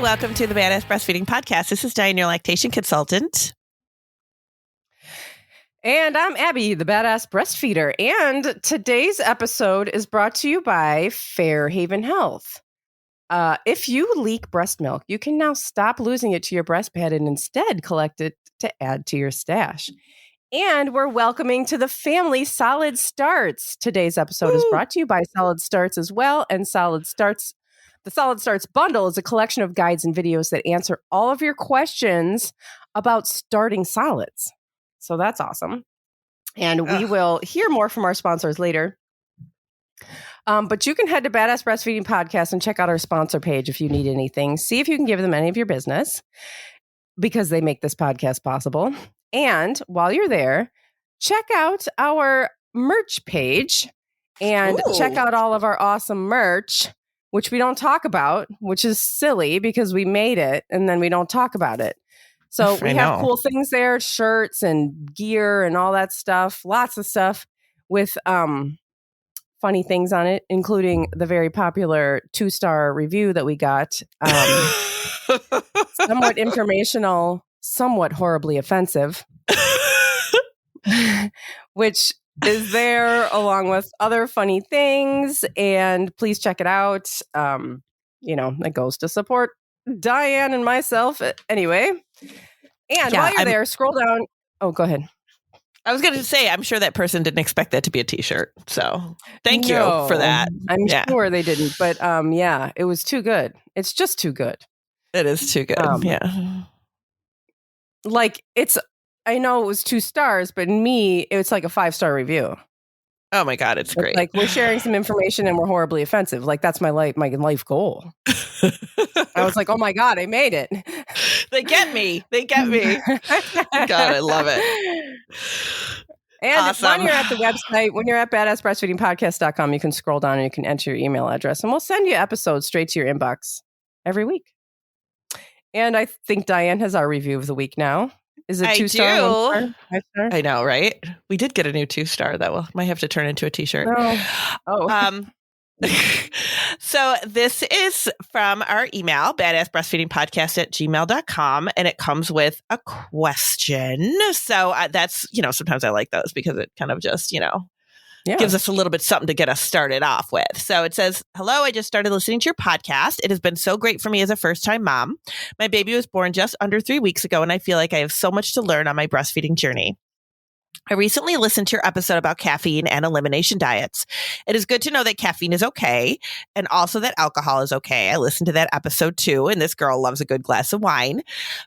welcome to the Badass Breastfeeding Podcast. This is Dianne, your lactation consultant. And I'm Abby, the Badass Breastfeeder. And today's episode is brought to you by Fairhaven Health. If you leak breast milk, you can now stop losing it to your breast pad and instead collect it to add to your stash. And we're welcoming to the family Solid Starts. Today's episode is brought to you by Solid Starts as well. And Solid Starts, the Solid Starts bundle is a collection of guides and videos that answer all of your questions about starting solids. So that's awesome. And we will hear more from our sponsors later. But you can head to Badass Breastfeeding Podcast and check out our sponsor page if you need anything. See if you can give them any of your business because they make this podcast possible. And while you're there, check out our merch page and check out all of our awesome merch, which we don't talk about, which is silly because we made it and then we don't talk about it. So we have cool things there, shirts and gear and all that stuff, lots of stuff with funny things on it, including the very popular 2-star review that we got. Somewhat informational, somewhat horribly offensive, which is there along with other funny things. And please check it out. It goes to support Dianne and myself anyway. And while you're there, scroll down. Oh, go ahead. I was going to say, I'm sure that person didn't expect that to be a t-shirt. So thank you for that. I'm sure they didn't. But it was too good. It's just too good. It is too good. I know it was 2 stars, but in me, it's like a 5-star review. Oh my God, it's great. Like we're sharing some information and we're horribly offensive. Like that's my life goal. I was like, oh my God, I made it. They get me. God, I love it. And awesome. when you're at the website, when you're at badassbreastfeedingpodcast.com, you can scroll down and you can enter your email address and we'll send you episodes straight to your inbox every week. And I think Dianne has our review of the week now. Is it 2-star, 1-star, 5-star? I know, right? We did get a new 2-star that might have to turn into a t-shirt. No. Oh. So this is from our email, badassbreastfeedingpodcast@gmail.com, and it comes with a question. So that's, sometimes I like those because it kind of just, gives us a little bit something to get us started off with. So it says, hello, I just started listening to your podcast. It has been so great for me as a first-time mom. My baby was born just under 3 weeks ago, and I feel like I have so much to learn on my breastfeeding journey. I recently listened to your episode about caffeine and elimination diets. It is good to know that caffeine is okay and also that alcohol is okay. I listened to that episode too, and this girl loves a good glass of wine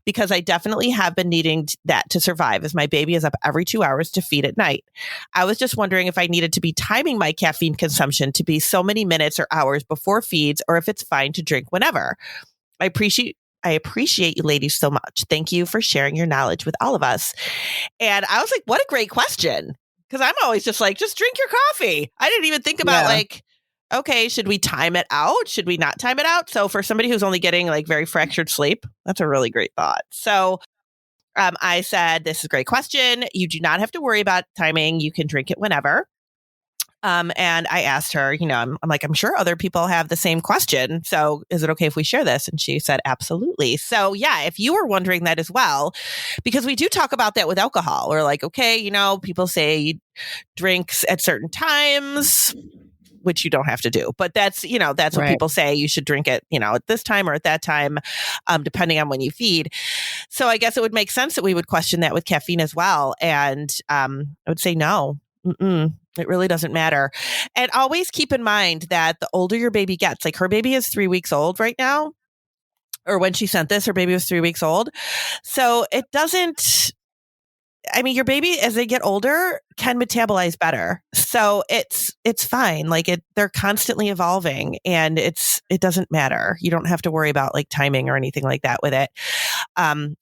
because I definitely have been needing that to survive as my baby is up every 2 hours to feed at night. I was just wondering if I needed to be timing my caffeine consumption to be so many minutes or hours before feeds or if it's fine to drink whenever. I appreciate you ladies so much. Thank you for sharing your knowledge with all of us. And I was like, what a great question. Because I'm always just like, just drink your coffee. I didn't even think about okay, should we time it out? Should we not time it out? So for somebody who's only getting like very fractured sleep, that's a really great thought. So I said, this is a great question. You do not have to worry about timing. You can drink it whenever. And I asked her, I'm like, I'm sure other people have the same question. So is it okay if we share this? And she said, absolutely. So yeah, if you were wondering that as well, because we do talk about that with alcohol. We're like, okay, people say drinks at certain times, which you don't have to do, but that's what people say. You should drink it, at this time or at that time, depending on when you feed. So I guess it would make sense that we would question that with caffeine as well. And I would say no. It really doesn't matter. And always keep in mind that the older your baby gets, like her baby is 3 weeks old right now, or when she sent this, her baby was 3 weeks old. So it doesn't, your baby, as they get older, can metabolize better. So it's fine. Like they're constantly evolving and it doesn't matter. You don't have to worry about like timing or anything like that with it. I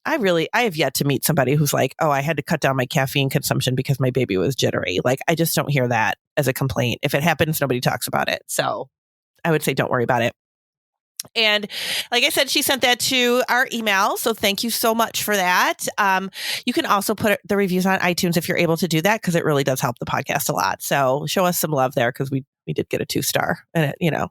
have yet to meet somebody who's like, oh, I had to cut down my caffeine consumption because my baby was jittery. Like, I just don't hear that as a complaint. If it happens, nobody talks about it. So I would say, don't worry about it. And like I said, she sent that to our email. So thank you so much for that. You can also put the reviews on iTunes if you're able to do that, because it really does help the podcast a lot. So show us some love there, because we did get a 2-star and it,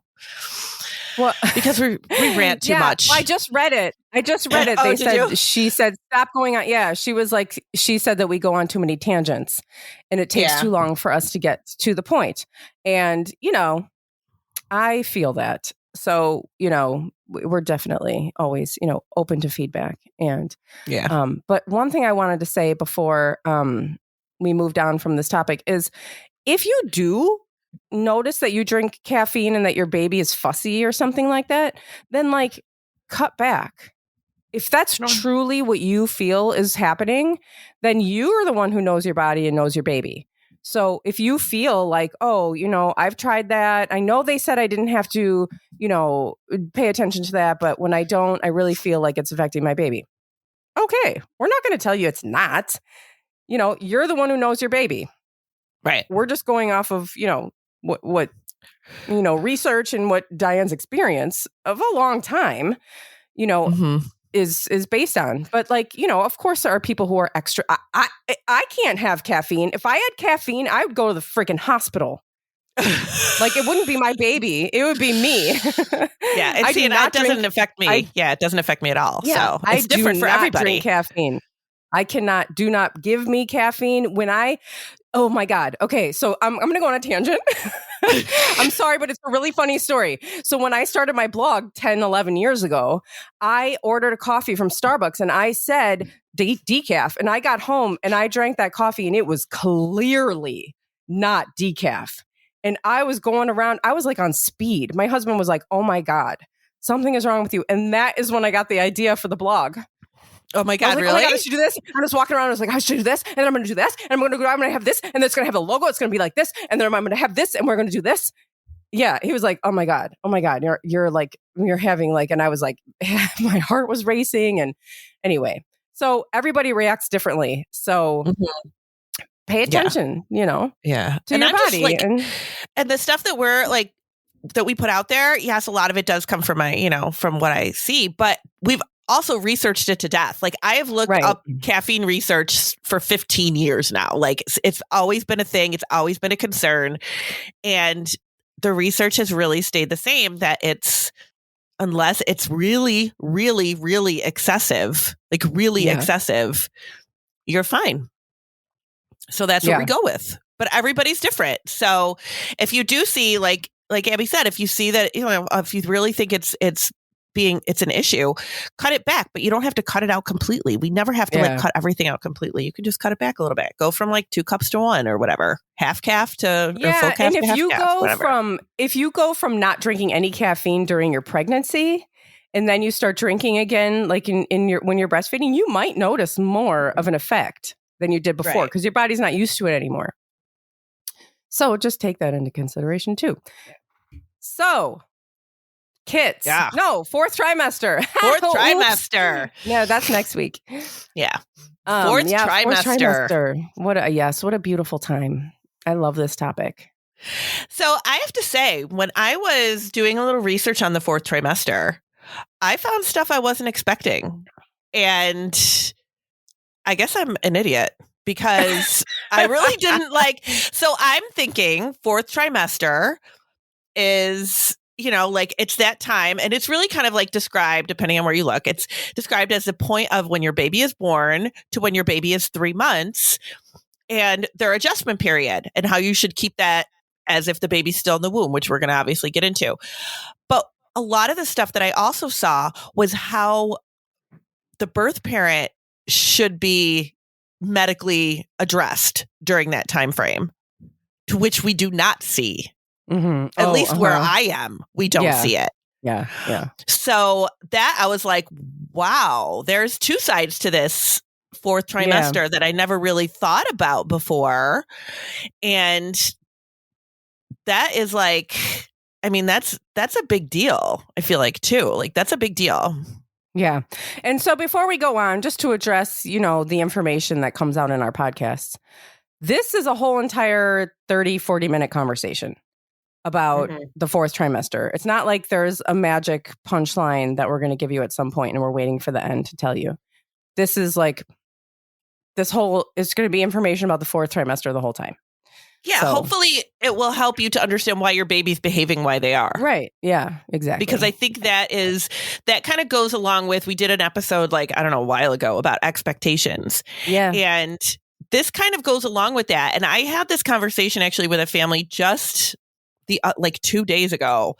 because we rant too much. I just read it. They said, she said, stop going on. Yeah. She said that we go on too many tangents and it takes too long for us to get to the point. And, I feel that. So, we're definitely always, open to feedback. And, but one thing I wanted to say before we moved on from this topic is if you do notice that you drink caffeine and that your baby is fussy or something like that, then cut back. If that's truly what you feel is happening, then you are the one who knows your body and knows your baby. So if you feel like, I've tried that. I know they said I didn't have to, pay attention to that. But when I don't, I really feel like it's affecting my baby. Okay. We're not going to tell you it's not. You're the one who knows your baby. Right. We're just going off of, what research and what Diane's experience of a long time, is based on. But of course there are people who are extra. I can't have caffeine. If I had caffeine, I would go to the freaking hospital. It wouldn't be my baby. It would be me. Yeah. It doesn't affect me. It doesn't affect me at all. Yeah, so it's different for everybody. Drink caffeine. Do not give me caffeine oh my God. Okay. So I'm going to go on a tangent. I'm sorry, but it's a really funny story. So when I started my blog 10, 11 years ago, I ordered a coffee from Starbucks and I said decaf, and I got home and I drank that coffee and it was clearly not decaf. And I was going around, I was on speed. My husband was like, oh my God, something is wrong with you. And that is when I got the idea for the blog. Oh my God, really? Oh my God, I should do this. I'm just walking around. I was like, I should do this. And then I'm going to do this. And I'm going to have this. And it's going to have the logo. It's going to be like this. And then I'm going to have this. And we're going to do this. Yeah. He was like, oh my God. You're having and I was like, my heart was racing. And anyway, so everybody reacts differently. So pay attention, to and your body. And the stuff that we're that we put out there, yes, a lot of it does come from from what I see, but we've also researched it to death. I have looked up caffeine research for 15 years now. It's always been a thing. It's always been a concern. And the research has really stayed the same, that unless it's really, really, really excessive, excessive, you're fine. So that's what we go with. But everybody's different. So if you do see, like Abby said, if you see that, if you really think it's an issue, cut it back, but you don't have to cut it out completely. We never have to cut everything out completely. You can just cut it back a little bit. Go from 2 cups to 1 or whatever, half calf to or full calf. And if you go from not drinking any caffeine during your pregnancy, and then you start drinking again, when you're breastfeeding, you might notice more of an effect than you did before because your body's not used to it anymore. So just take that into consideration too. So. Kits. Yeah. No, 4th trimester. 4th trimester. No, that's next week. Yeah. 4th trimester. What a beautiful time. I love this topic. So I have to say, when I was doing a little research on the 4th trimester, I found stuff I wasn't expecting. And I guess I'm an idiot because I really didn't so I'm thinking 4th trimester is it's that time. And it's really kind of described, depending on where you look, it's described as the point of when your baby is born to when your baby is 3 months and their adjustment period and how you should keep that as if the baby's still in the womb, which we're going to obviously get into. But a lot of the stuff that I also saw was how the birth parent should be medically addressed during that time frame, to which we do not see. At least where I am, we don't see it. Yeah. So that I was like, wow, there's 2 sides to this 4th trimester that I never really thought about before. And that is that's a big deal. I feel too, that's a big deal. Yeah. And so before we go on, just to address, the information that comes out in our podcasts, this is a whole entire 30, 40-minute conversation about the 4th trimester. It's not like there's a magic punchline that we're going to give you at some point and we're waiting for the end to tell you. This is it's going to be information about the 4th trimester the whole time. Yeah, so, hopefully it will help you to understand why your baby's behaving why they are. Right. Yeah, exactly. Because I think that kind of goes along with, we did an episode like, I don't know, a while ago about expectations. Yeah. And this kind of goes along with that. And I had this conversation actually with a family just like 2 days ago,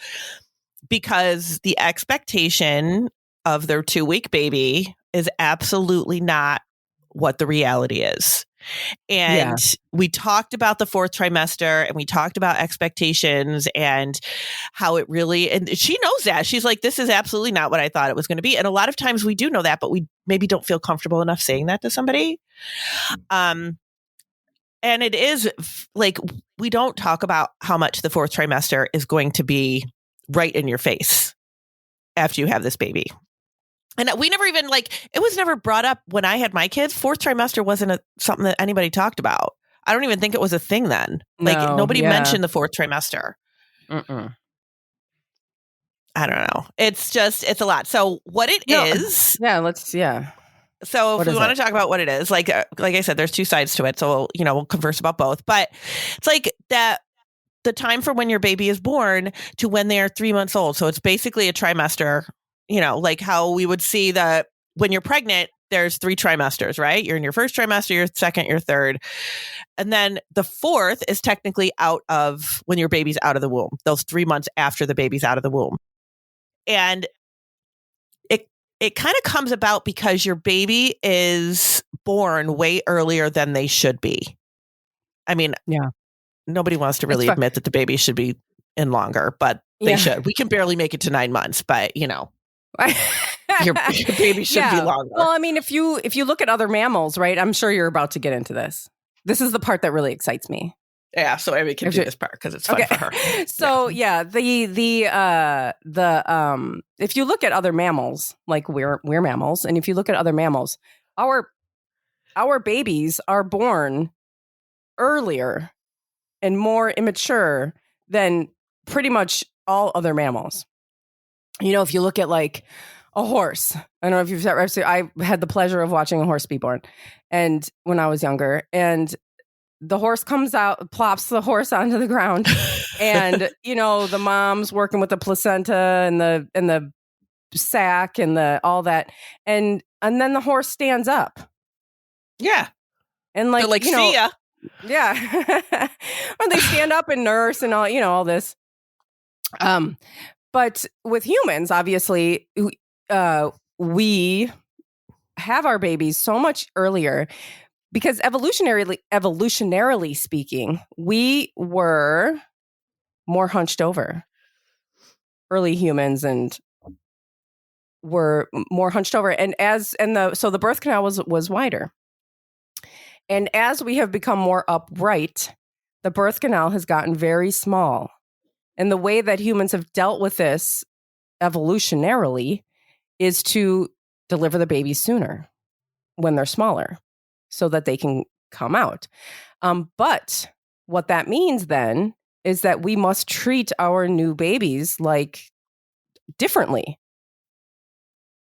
because the expectation of their 2-week baby is absolutely not what the reality is. And we talked about the 4th trimester, and we talked about expectations and how it really, and she knows that. She's like, this is absolutely not what I thought it was going to be. And a lot of times we do know that, but we maybe don't feel comfortable enough saying that to somebody. And it is like, we don't talk about how much the 4th trimester is going to be right in your face after you have this baby. And we never even it was never brought up when I had my kids. 4th trimester wasn't something that anybody talked about. I don't even think it was a thing then. Nobody mentioned the 4th trimester. I don't know. It's a lot. So what it is. So if we want to talk about what it is, like I said, there's 2 sides to it. So, we'll converse about both. But it's like that, the time from when your baby is born to when they are 3 months old. So it's basically a trimester, like how we would see that when you're pregnant, there's 3 trimesters, right? You're in your 1st trimester, your 2nd, your 3rd. And then the 4th is technically out of when your baby's out of the womb, those 3 months after the baby's out of the womb. And it kind of comes about because your baby is born way earlier than they should be. I mean, nobody wants to really admit that the baby should be in longer, but they should. We can barely make it to 9 months, but your baby should be longer. Well, I mean, if you look at other mammals, right? I'm sure you're about to get into this. This is the part that really excites me. Yeah, so Abby can do this part because it's fun for her. So if you look at other mammals, like we're mammals, and if you look at other mammals, our babies are born earlier and more immature than pretty much all other mammals. If you look at like a horse, I don't know if you've ever seen, I had the pleasure of watching a horse be born, and when I was younger, and the horse comes out, plops the horse onto the ground, and the mom's working with the placenta and the sac and all that, and then the horse stands up. Yeah, and they're like, see ya. Yeah, or they stand up and nurse and all this. But with humans, obviously, we have our babies so much earlier. Because evolutionarily speaking, we were more hunched over. Early humans were more hunched over, so the birth canal was wider. And as we have become more upright, the birth canal has gotten very small. And the way that humans have dealt with this evolutionarily is to deliver the baby sooner when they're smaller, so that they can come out. But what that means then is that we must treat our new babies differently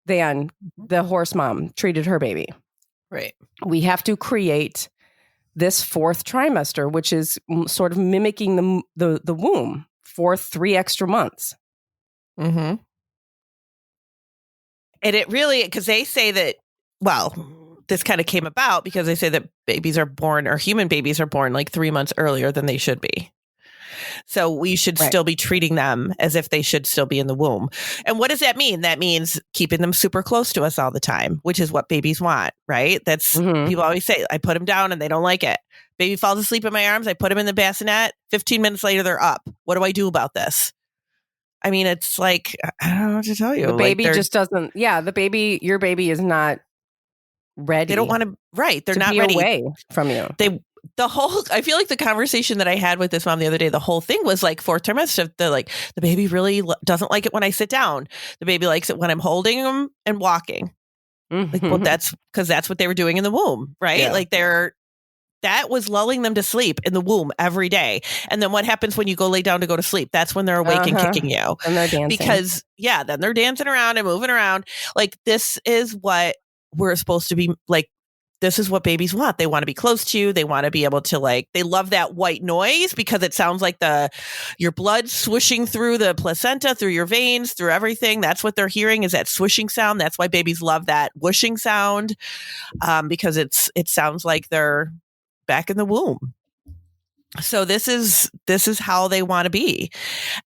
than the horse mom treated her baby. Right. We have to create this 4th trimester, which is sort of mimicking the womb for 3 extra months. Mm-hmm. And it really, because they say that, this kind of came about because they say that babies are born, or human babies are born, like 3 months earlier than they should be. So we should still be treating them as if they should still be in the womb. And what does that mean? That means keeping them super close to us all the time, which is what babies want, right? That's people always say, I put them down and they don't like it. Baby falls asleep in my arms. I put them in the bassinet. 15 minutes later, they're up. What do I do about this? I mean, it's like, I don't know what to tell you. The baby just doesn't. Yeah, your baby is not ready. They don't want to. Right, they're not be ready away from you. I feel like the conversation that I had with this mom the other day, the whole thing was like 4th trimester. The baby really doesn't like it when I sit down. The baby likes it when I'm holding him and walking. Well, that's because that's what they were doing in the womb, right? Yeah. That was lulling them to sleep in the womb every day. And then what happens when you go lay down to go to sleep? That's when they're awake and kicking you. And they're dancing. Because, then they're dancing around and moving around. Like, this is what we're supposed to be, like, this is what babies want. They want to be close to you. They want to be able to they love that white noise because it sounds like your blood swishing through the placenta, through your veins, through everything. That's what they're hearing, is that swishing sound. That's why babies love that whooshing sound, because it sounds like they're back in the womb. So this is how they want to be.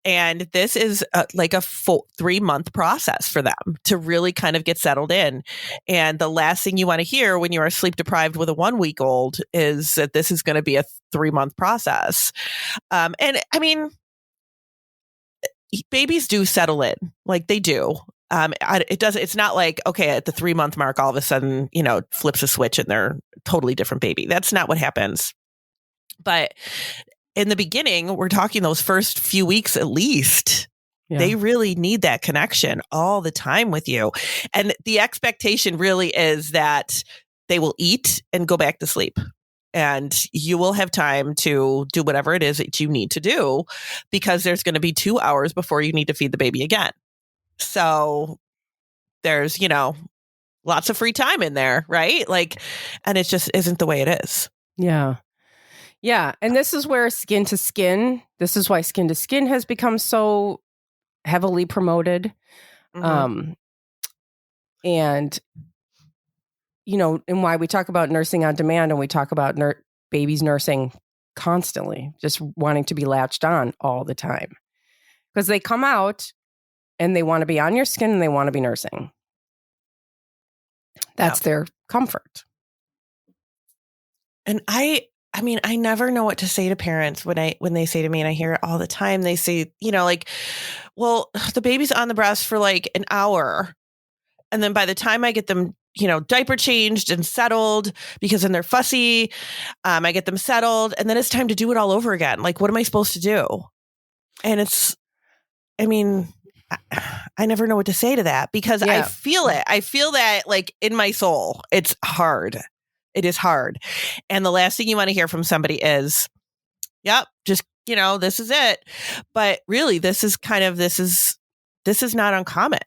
And this is like a full 3-month process for them to really kind of get settled in. And the last thing you want to hear when you are sleep deprived with a 1-week-old is that this is going to be a 3-month process. And I mean, babies do settle in, like they do. It's not like, okay, at the 3-month mark, all of a sudden, flips a switch and they're a totally different baby. That's not what happens. But in the beginning, we're talking those first few weeks at least, they really need that connection all the time with you. And the expectation really is that they will eat and go back to sleep. And you will have time to do whatever it is that you need to do, because there's going to be 2 hours before you need to feed the baby again. So there's, lots of free time in there, right? And it just isn't the way it is. Yeah. Yeah. And this is where skin to skin, this is why skin to skin has become so heavily promoted. Mm-hmm. And why we talk about nursing on demand, and we talk about babies nursing constantly, just wanting to be latched on all the time. Because they come out and they want to be on your skin and they want to be nursing. That's their comfort. And I mean, I never know what to say to parents when they say to me, and I hear it all the time. They say, well, the baby's on the breast for an hour. And then by the time I get them, diaper changed and settled, because then they're fussy, I get them settled, and then it's time to do it all over again. What am I supposed to do? And I never know what to say to that, because I feel it. I feel that in my soul. It's hard. It is hard. And the last thing you want to hear from somebody is, yep, just, this is it. But really, this is not uncommon.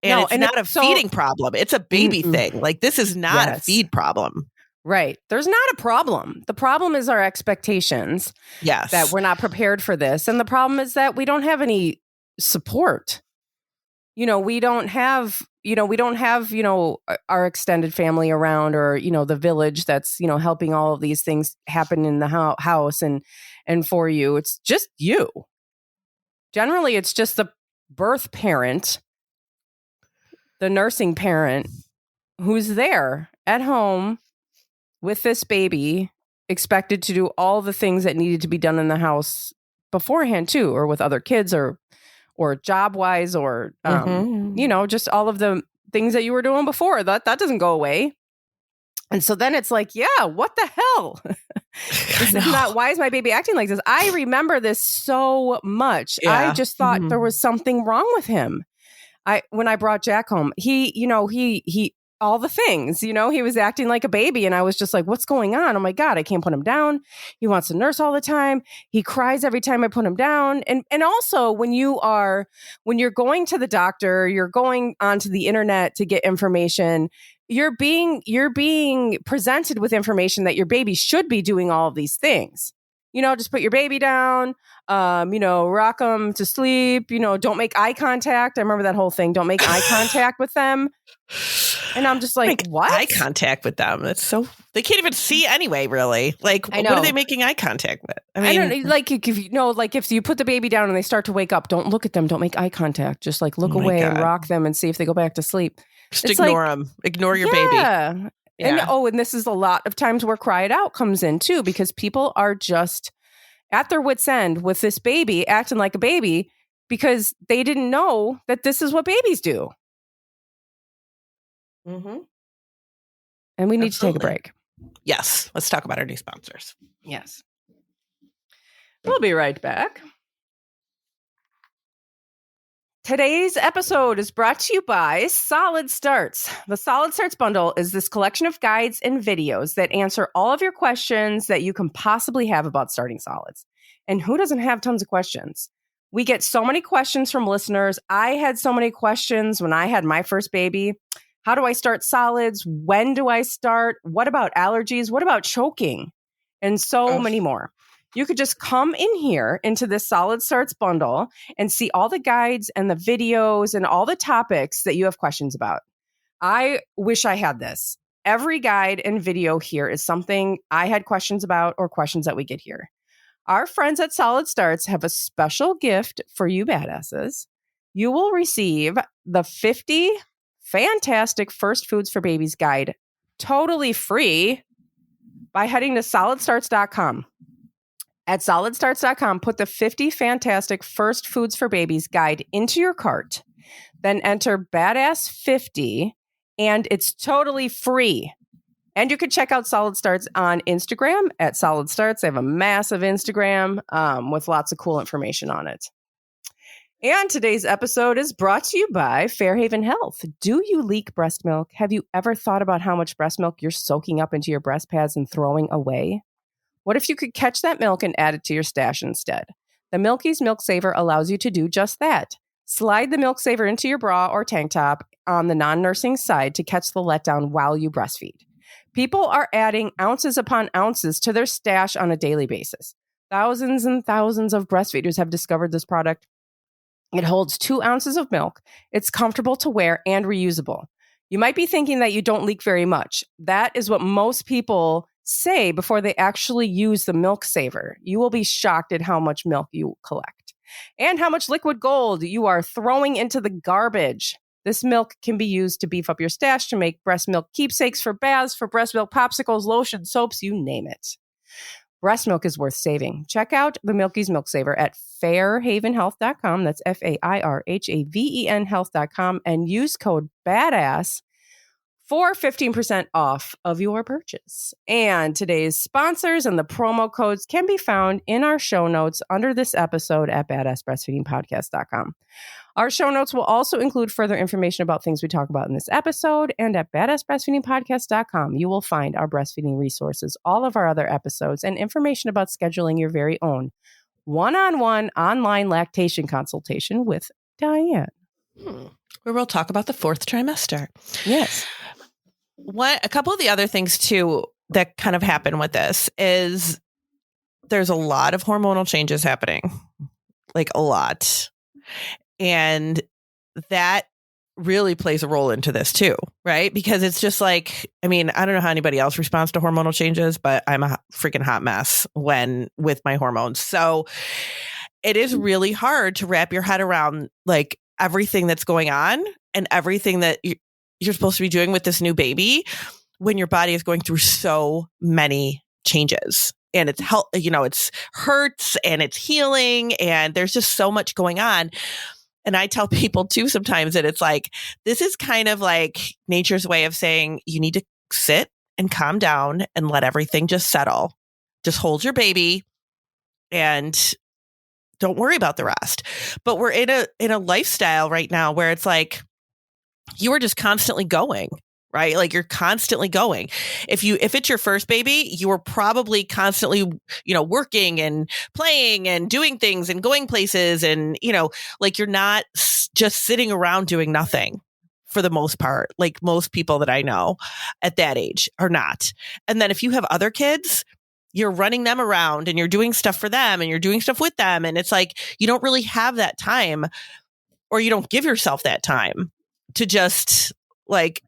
And it's not a feeding problem. It's a baby thing. This is not a feed problem. Right. There's not a problem. The problem is our expectations. Yes. That we're not prepared for this. And the problem is that we don't have any support. We don't have our extended family around, or, the village that's, helping all of these things happen in the house and for you. It's just you. Generally, it's just the birth parent, the nursing parent, who's there at home with this baby, expected to do all the things that needed to be done in the house beforehand too, or with other kids, or job wise, or, just all of the things that you were doing before. That doesn't go away. And so then it's what the hell? Why is my baby acting like this? I remember this so much. Yeah. I just thought there was something wrong with him. When I brought Jack home, he all the things, he was acting like a baby. And I was just like, what's going on? Oh my God, I can't put him down. He wants to nurse all the time. He cries every time I put him down. And also when you're going to the doctor, you're going onto the internet to get information, you're being presented with information that your baby should be doing all of these things. Just put your baby down, rock them to sleep, don't make eye contact. I remember that whole thing. Don't make eye contact with them. And I'm just like, what? Eye contact with them. That's so, they can't even see anyway, really. What are they making eye contact with? I don't if you put the baby down and they start to wake up, don't look at them. Don't make eye contact. Just look away and rock them and see if they go back to sleep. Just ignore them. Ignore your baby. Yeah. And this is a lot of times where cry it out comes in too, because people are just at their wits' end with this baby acting like a baby because they didn't know that this is what babies do. Mm-hmm. And we need to take a break. Yes. Let's talk about our new sponsors. Yes. We'll be right back. Today's episode is brought to you by Solid Starts. The Solid Starts bundle is this collection of guides and videos that answer all of your questions that you can possibly have about starting solids. And who doesn't have tons of questions? We get so many questions from listeners. I had so many questions when I had my first baby. How do I start solids? When do I start? What about allergies? What about choking? And so many more. You could just come in here into this Solid Starts bundle and see all the guides and the videos and all the topics that you have questions about. I wish I had this. Every guide and video here is something I had questions about or questions that we get here. Our friends at Solid Starts have a special gift for you badasses. You will receive the 50 fantastic First Foods for Babies guide totally free by heading to solidstarts.com. At solidstarts.com, put the 50 fantastic First Foods for Babies guide into your cart. Then enter Badass50, and it's totally free. And you can check out Solid Starts on Instagram at Solid Starts. They have a massive Instagram with lots of cool information on it. And today's episode is brought to you by Fairhaven Health. Do you leak breast milk? Have you ever thought about how much breast milk you're soaking up into your breast pads and throwing away? What if you could catch that milk and add it to your stash instead? The Milky's Milk Saver allows you to do just that. Slide the Milk Saver into your bra or tank top on the non-nursing side to catch the letdown while you breastfeed. People are adding ounces upon ounces to their stash on a daily basis. Thousands and thousands of breastfeeders have discovered this product. It holds 2 ounces of milk. It's comfortable to wear and reusable. You might be thinking that you don't leak very much. That is what most people say before they actually use the Milk Saver. You will be shocked at how much milk you collect and how much liquid gold you are throwing into the garbage. This milk can be used to beef up your stash, to make breast milk keepsakes for baths, for breast milk popsicles, lotion, soaps, you name it. Breast milk is worth saving. Check out the Milky's Milk Saver at fairhavenhealth.com. That's FAIRHAVEN health.com, and use code BADASS for 15% off of your purchase. And today's sponsors and the promo codes can be found in our show notes under this episode at badassbreastfeedingpodcast.com. Our show notes will also include further information about things we talk about in this episode, and at badassbreastfeedingpodcast.com, you will find our breastfeeding resources, all of our other episodes, and information about scheduling your very own one-on-one online lactation consultation with Dianne. Where we'll talk about the 4th trimester. Yes. A couple of the other things, too, that kind of happen with this is there's a lot of hormonal changes happening, like a lot. And that really plays a role into this too, right? Because it's just like, I mean, I don't know how anybody else responds to hormonal changes, but I'm a freaking hot mess with my hormones. So it is really hard to wrap your head around like everything that's going on and everything that you're supposed to be doing with this new baby when your body is going through so many changes. And it's it's hurts and it's healing and there's just so much going on. And I tell people too sometimes that it's like, this is kind of like nature's way of saying you need to sit and calm down and let everything just settle. Just hold your baby and don't worry about the rest. But we're in a lifestyle right now where it's like you are just constantly going. Right? Like you're constantly going. If it's your first baby, you are probably constantly, working and playing and doing things and going places. And, like you're not just sitting around doing nothing for the most part. Like most people that I know at that age are not. And then if you have other kids, you're running them around and you're doing stuff for them and you're doing stuff with them. And it's like, you don't really have that time, or you don't give yourself that time to just like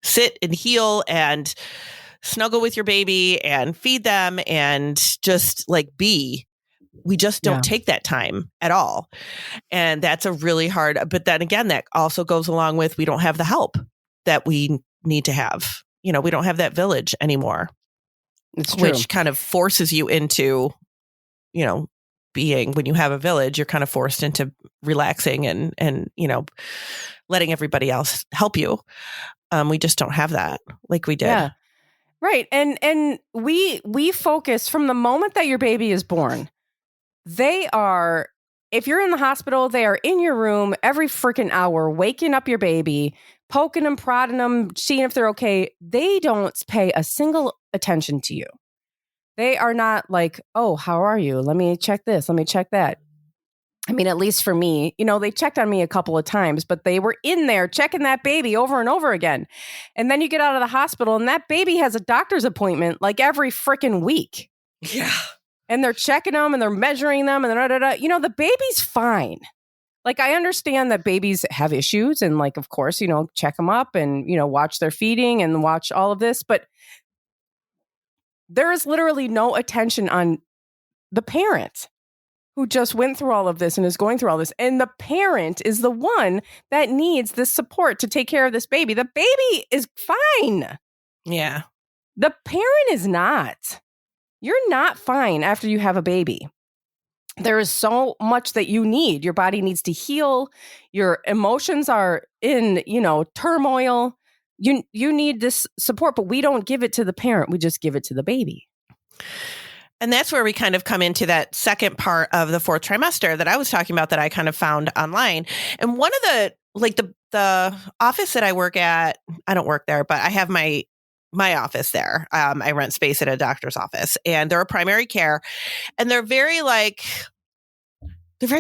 sit and heal and snuggle with your baby and feed them and just like be. We just don't take that time at all. And that's a really hard, but then again, that also goes along with, we don't have the help that we need to have. We don't have that village anymore. It's true. Which kind of forces you into, being, when you have a village, you're kind of forced into relaxing and letting everybody else help you. We just don't have that like we did. Yeah. Right. And we focus from the moment that your baby is born. If you're in the hospital, they are in your room every freaking hour, waking up your baby, poking them, prodding them, seeing if they're okay. They don't pay a single attention to you. They are not like, oh, how are you? Let me check this. Let me check that. I mean, at least for me, they checked on me a couple of times, but they were in there checking that baby over and over again. And then you get out of the hospital and that baby has a doctor's appointment like every freaking week. Yeah. And they're checking them and they're measuring them and the baby's fine. Like, I understand that babies have issues and, like, of course, check them up and, watch their feeding and watch all of this. But there is literally no attention on the parent who just went through all of this and is going through all this. And the parent is the one that needs this support to take care of this baby. The baby is fine. Yeah. The parent is not. You're not fine after you have a baby. There is so much that you need. Your body needs to heal. Your emotions are in, turmoil. You need this support, but we don't give it to the parent. We just give it to the baby. And that's where we kind of come into that second part of the fourth trimester that I was talking about that I kind of found online. And one of the office that I work at, I don't work there, but I have my office there. I rent space at a doctor's office, and they're a primary care, and they're very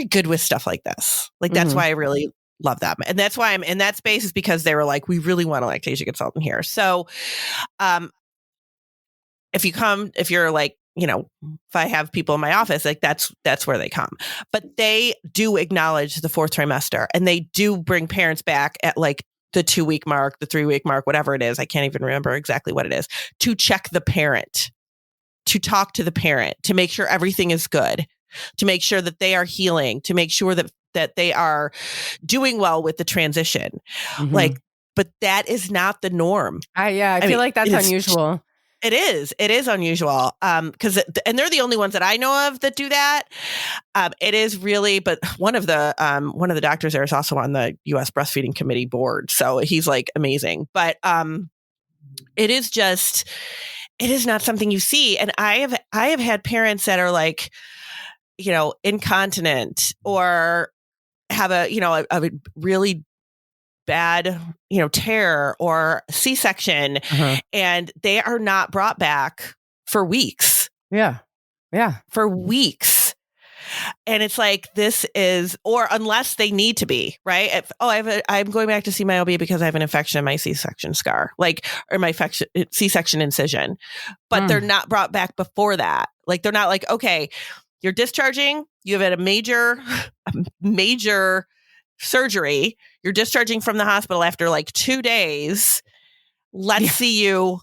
good with stuff like this. Like, that's why I really love them. And that's why I'm in that space, is because they were like, we really want a lactation consultant here. So, if you're like, if I have people in my office, like that's where they come. But they do acknowledge the fourth trimester, and they do bring parents back at like the 2-week mark, the 3-week mark, whatever it is. I can't even remember exactly what it is, to check the parent, to talk to the parent, to make sure everything is good, to make sure that they are healing, to make sure that they are doing well with the transition. But that is not the norm. I feel like that's unusual. It is unusual. And they're the only ones that I know of that do that. It is really, but one of the doctors there is also on the U.S. Breastfeeding Committee board. So he's like amazing, but, it is not something you see. And I have had parents that are like, incontinent or have a really bad, tear or C-section, and they are not brought back for weeks. Yeah. For weeks. And it's like, or unless they need to be, right? I'm going back to see my OB because I have an infection in my C-section scar, or my C-section incision, but they're not brought back before that. Like, they're not like, okay, you're discharging, you've had a major surgery, you're discharging from the hospital after like 2 days. Let's see you,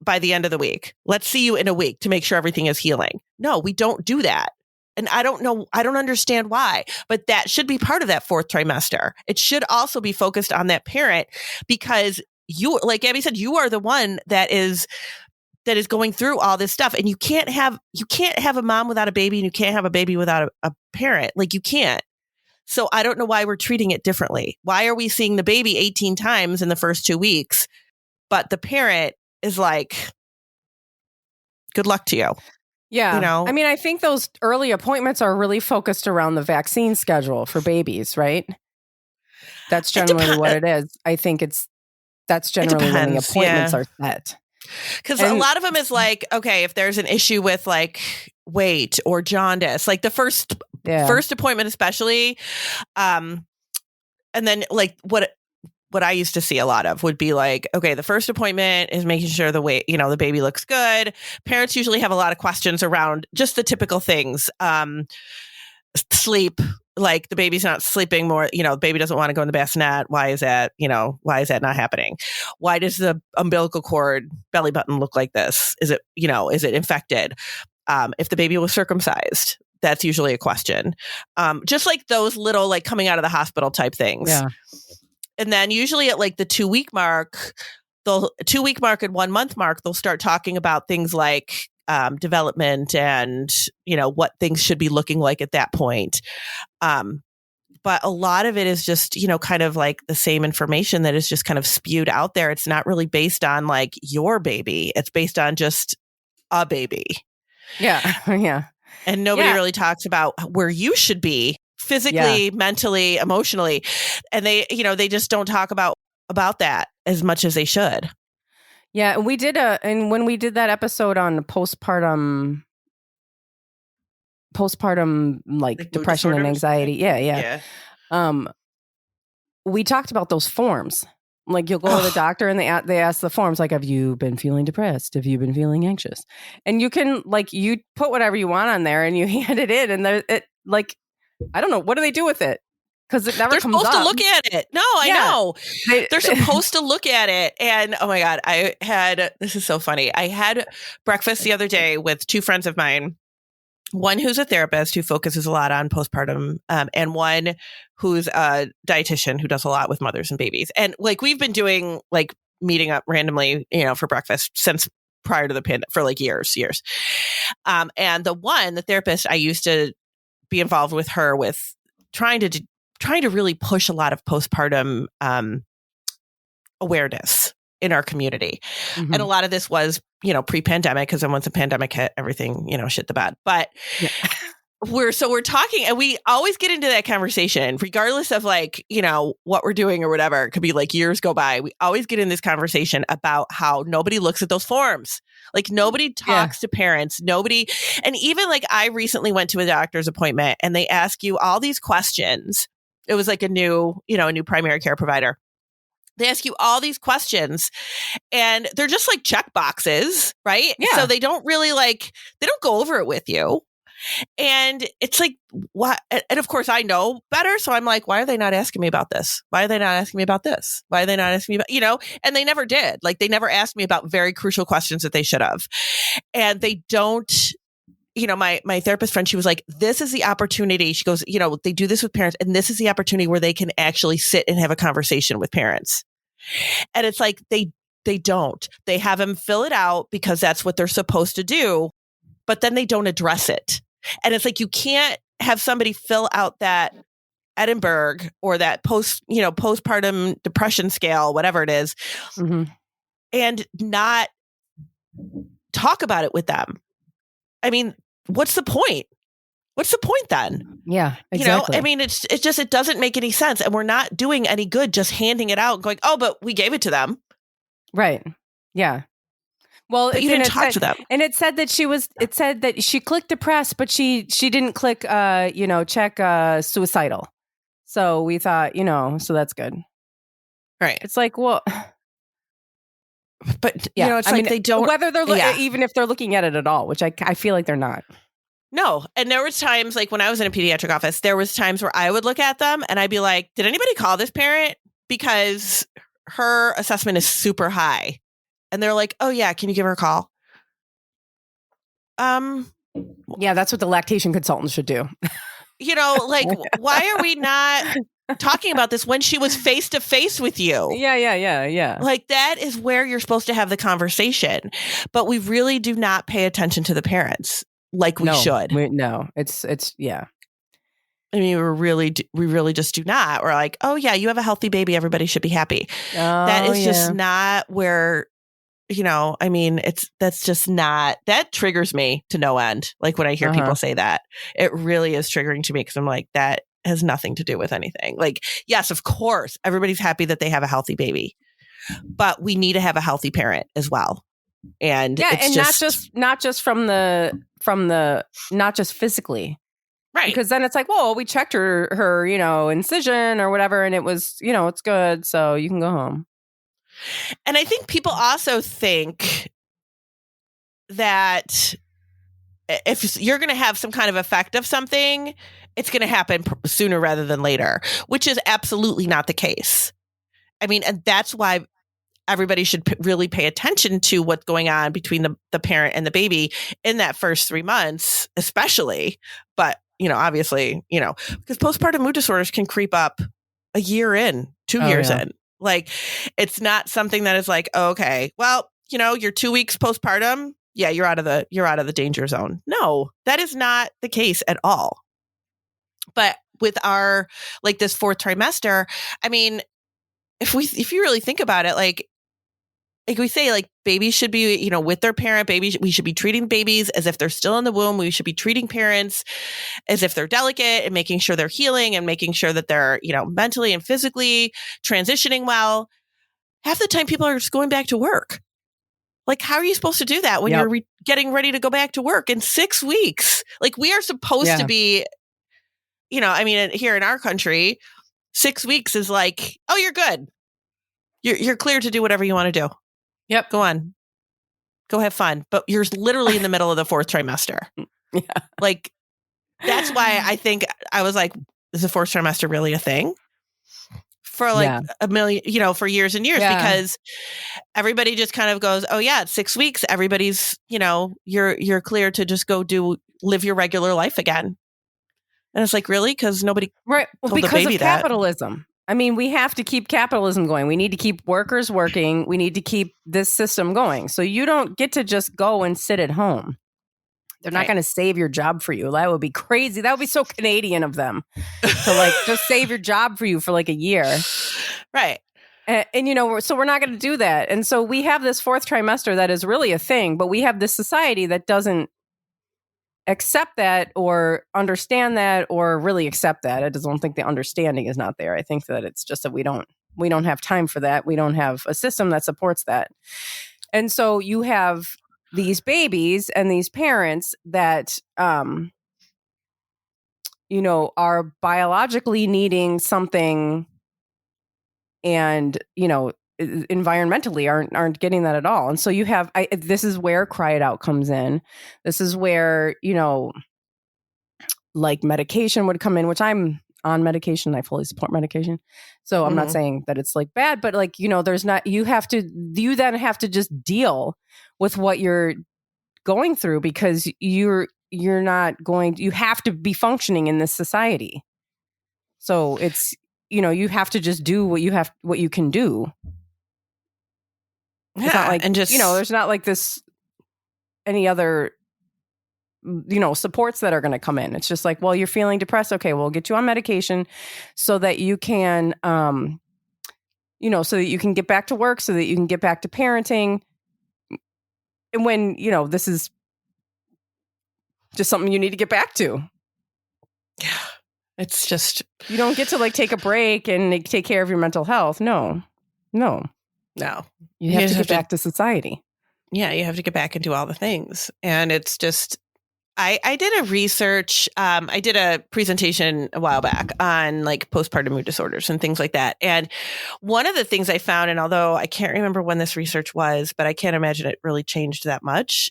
by the end of the week. Let's see you in a week to make sure everything is healing. No, we don't do that. And I don't understand why, but that should be part of that fourth trimester. It should also be focused on that parent, because you, like Abby said, you are the one that is going through all this stuff. And you can't have a mom without a baby, and you can't have a baby without a parent. Like, you can't. So I don't know why we're treating it differently. Why are we seeing the baby 18 times in the first 2 weeks, but the parent is like, good luck to you. Yeah. I mean, I think those early appointments are really focused around the vaccine schedule for babies, right? That's generally what it is. I think that's generally when the appointments are set. Because a lot of them is like, okay, if there's an issue with like weight or jaundice, like the first appointment especially, and then like what I used to see a lot of would be like, okay, the first appointment is making sure the weight, the baby looks good. Parents usually have a lot of questions around just the typical things, sleep. Like, the baby's not sleeping more, the baby doesn't want to go in the bassinet. Why is that? Why is that not happening? Why does the umbilical cord belly button look like this? Is it infected? If the baby was circumcised, that's usually a question. Just like those little, like, coming out of the hospital type things. Yeah. And then usually at like the 2-week mark, and 1 month mark, they'll start talking about things like development and, what things should be looking like at that point. But a lot of it is just, kind of like the same information that is just kind of spewed out there. It's not really based on like your baby. It's based on just a baby. Yeah. Yeah. And nobody really talks about where you should be physically, mentally, emotionally. And they just don't talk about that as much as they should. Yeah. And and when we did that episode on postpartum postpartum like depression and anxiety. Yeah. We talked about those forms. Like you'll go to the doctor and they ask the forms like, have you been feeling depressed? Have you been feeling anxious? And you can like, you put whatever you want on there and you hand it in and I don't know, what do they do with it? Because it never comes up. They're supposed to look at it. No, I know. They're supposed to look at it. And oh my God, this is so funny. I had breakfast the other day with two friends of mine. One who's a therapist who focuses a lot on postpartum, and one who's a dietitian who does a lot with mothers and babies. And like we've been doing like meeting up randomly, for breakfast since prior to the pandemic for like years. And the therapist, I used to be involved with her with trying to really push a lot of postpartum awareness in our community. Mm-hmm. And a lot of this was, pre-pandemic, because then once the pandemic hit, everything, shit the bed. But we're talking, and we always get into that conversation, regardless of like, what we're doing or whatever. It could be like years go by. We always get in this conversation about how nobody looks at those forms. Like nobody talks to parents, nobody. And even like I recently went to a doctor's appointment and they ask you all these questions. It was like a new primary care provider. They ask you all these questions and they're just like check boxes, right? Yeah. So they don't really they don't go over it with you. And it's like, what? And of course I know better. So I'm like, why are they not asking me about this? Why are they not asking me about this? Why are they not asking me about, and they never did. Like they never asked me about very crucial questions that they should have. And they don't, my therapist friend, she was like, this is the opportunity. She goes, they do this with parents and this is the opportunity where they can actually sit and have a conversation with parents. And it's like, they don't. They have them fill it out because that's what they're supposed to do, but then they don't address it. And it's like, you can't have somebody fill out that Edinburgh or that postpartum depression scale, whatever it is, and not talk about it with them. I mean, what's the point? What's the point then? Yeah, exactly. It doesn't make any sense. And we're not doing any good just handing it out and going, oh, but we gave it to them. Right. Yeah. Well, but you didn't talk to them. And it said that she clicked depressed, but she didn't click, check suicidal. So we thought, so that's good. Right. It's like, well, but they don't, whether they're even if they're looking at it at all, which I feel like they're not. No. And there was times like when I was in a pediatric office, there was times where I would look at them and I'd be like, did anybody call this parent? Because her assessment is super high. And they're like, oh yeah, can you give her a call? Yeah, that's what the lactation consultant should do. Why are we not talking about this when she was face to face with you? Yeah. Like that is where you're supposed to have the conversation. But we really do not pay attention to the parents like we should. It's yeah. I mean, we really just do not. We're like, oh yeah, you have a healthy baby. Everybody should be happy. That is just not where, that's just not, that triggers me to no end. Like when I hear people say that, it really is triggering to me because I'm like, that has nothing to do with anything. Like, yes, of course, everybody's happy that they have a healthy baby, but we need to have a healthy parent as well. And it's not just not just physically. Right. Because then it's like, well, we checked her, incision or whatever, and it was, it's good. So you can go home. And I think people also think that if you're going to have some kind of effect of something, it's going to happen sooner rather than later, which is absolutely not the case. I mean, and that's why everybody should really pay attention to what's going on between the parent and the baby in that first 3 months, especially. But, obviously, because postpartum mood disorders can creep up a year in, 2 years in. Like, it's not something that is like, oh, okay, well, you're 2 weeks postpartum. Yeah, you're out of the danger zone. No, that is not the case at all. But with our, like this fourth trimester, I mean, if you really think about it, like we say, like babies should be, with their parent. We should be treating babies as if they're still in the womb. We should be treating parents as if they're delicate and making sure they're healing and making sure that they're, mentally and physically transitioning well. Half the time people are just going back to work. Like, how are you supposed to do that when you're getting ready to go back to work in 6 weeks? Like, we are supposed to be, I mean, here in our country, 6 weeks is like, oh, you're good. You're clear to do whatever you want to do. Yep. Go on. Go have fun. But you're literally in the middle of the 4th trimester. Yeah. Like, that's why I think I was like, is the 4th trimester really a thing? For like a million, for years and years, because everybody just kind of goes, oh yeah, it's 6 weeks. Everybody's, you're clear to just go live your regular life again. And it's like, really? Because nobody right. Well, told because the baby of capitalism. I mean, we have to keep capitalism going. We need to keep workers working. We need to keep this system going. So you don't get to just go and sit at home. They're not going to save your job for you. That would be crazy. That would be so Canadian of them to like just save your job for you for like a year. Right. And so we're not going to do that. And so we have this 4th trimester that is really a thing, but we have this society that doesn't accept that or understand that or really accept that. I just don't think the understanding is not there. I think that it's just that we don't have time for that. We don't have a system that supports that. And so you have these babies and these parents that, are biologically needing something and, environmentally aren't getting that at all. And so you have, this is where Cry It Out comes in. This is where, like medication would come in, which I'm on medication. I fully support medication. So I'm not saying that it's like bad, but like, you then have to just deal with what you're going through because you have to be functioning in this society. So it's, you have to just do what you can do. It's not like, and just, there's not like this, any other, supports that are going to come in. It's just like, well, you're feeling depressed. Okay, we'll get you on medication so that you can, so that you can get back to work, so that you can get back to parenting. And when, this is just something you need to get back to. Yeah. It's just, you don't get to like take a break and take care of your mental health. No. You have to get back to society. Yeah. You have to get back and do all the things. And it's just, I did a research. I did a presentation a while back on like postpartum mood disorders and things like that. And one of the things I found, and although I can't remember when this research was, but I can't imagine it really changed that much,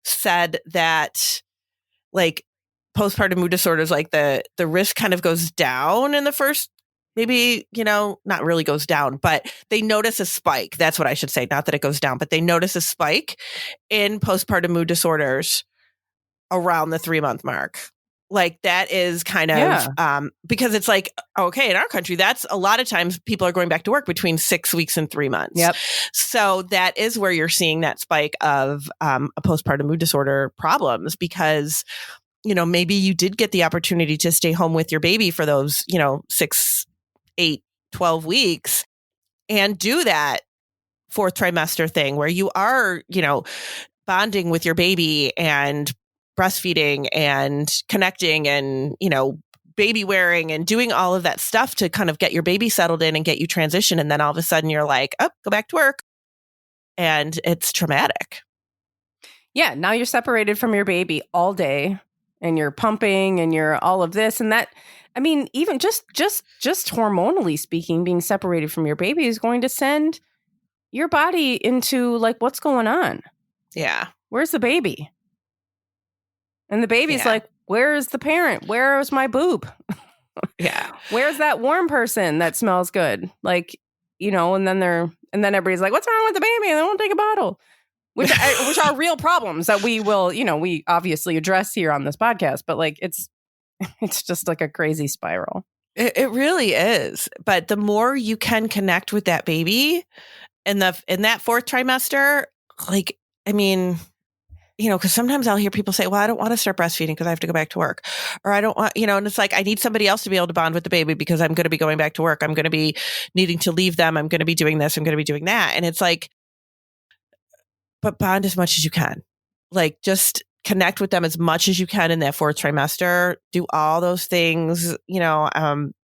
said that like postpartum mood disorders, like the risk kind of goes down in the first, maybe, not really goes down, but they notice a spike. That's what I should say. Not that it goes down, but they notice a spike in postpartum mood disorders around the 3-month mark. Like that is kind of, because it's like, okay, in our country, that's a lot of times people are going back to work between 6 weeks and 3 months. Yep. So that is where you're seeing that spike of a postpartum mood disorder problems because, maybe you did get the opportunity to stay home with your baby for those, 6, 8, 12 weeks and do that 4th trimester thing where you are, bonding with your baby and breastfeeding and connecting and, baby wearing and doing all of that stuff to kind of get your baby settled in and get you transitioned. And then all of a sudden you're like, oh, go back to work. And it's traumatic. Yeah. Now you're separated from your baby all day and you're pumping and you're all of this and that. I mean, even just hormonally speaking, being separated from your baby is going to send your body into like, what's going on? Yeah. Where's the baby? And the baby's like, where's the parent? Where's my boob? Yeah. Where's that warm person that smells good? Like, and then everybody's like, what's wrong with the baby? And they won't take a bottle, which are real problems that we will, we obviously address here on this podcast. But like, it's just like a crazy spiral. It really is. But the more you can connect with that baby in that 4th trimester, like, I mean, because sometimes I'll hear people say, well, I don't want to start breastfeeding because I have to go back to work. Or I don't want, and it's like, I need somebody else to be able to bond with the baby because I'm going to be going back to work. I'm going to be needing to leave them. I'm going to be doing this. I'm going to be doing that. And it's like, but bond as much as you can. Like, just connect with them as much as you can in that 4th trimester. Do all those things,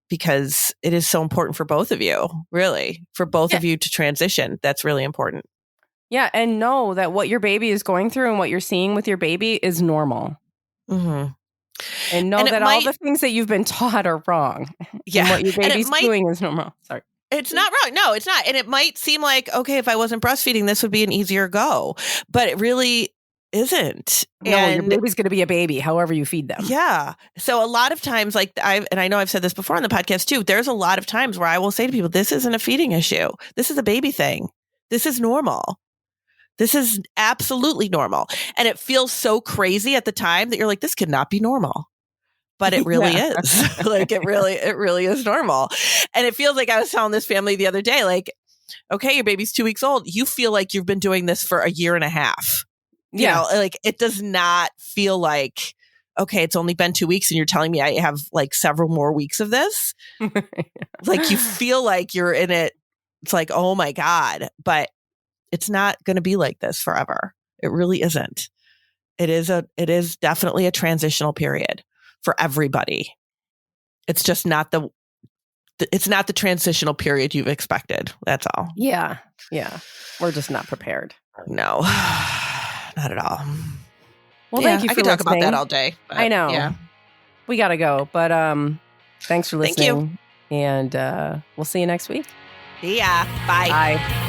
because it is so important for both of you, really, for both of you to transition. That's really important. Yeah. And know that what your baby is going through and what you're seeing with your baby is normal. Mm-hmm. And know that all the things that you've been taught are wrong. Yeah. And what your baby's doing is normal. Sorry. It's not wrong. No, it's not. And it might seem like, okay, if I wasn't breastfeeding, this would be an easier go. But it really isn't. No, your baby's going to be a baby, however you feed them. Yeah. So a lot of times, like I know I've said this before on the podcast too, there's a lot of times where I will say to people, this isn't a feeding issue. This is a baby thing. This is normal. This is absolutely normal. And it feels so crazy at the time that you're like, this could not be normal. But it really is. Like it really is normal. And it feels like I was telling this family the other day, like, okay, your baby's 2 weeks old. You feel like you've been doing this for a year and a half. You know, like it does not feel like, okay, it's only been 2 weeks and you're telling me I have like several more weeks of this. Like you feel like you're in it. It's like, oh my God, but it's not going to be like this forever. It really isn't. It is definitely a transitional period for everybody. It's just not it's not the transitional period you've expected. That's all. Yeah. Yeah. We're just not prepared. No, not at all. Well, thank you for I could listening. talk about that all day. I know. Yeah. We got to go. But thanks for listening. Thank you. And we'll see you next week. See ya. Bye. Bye.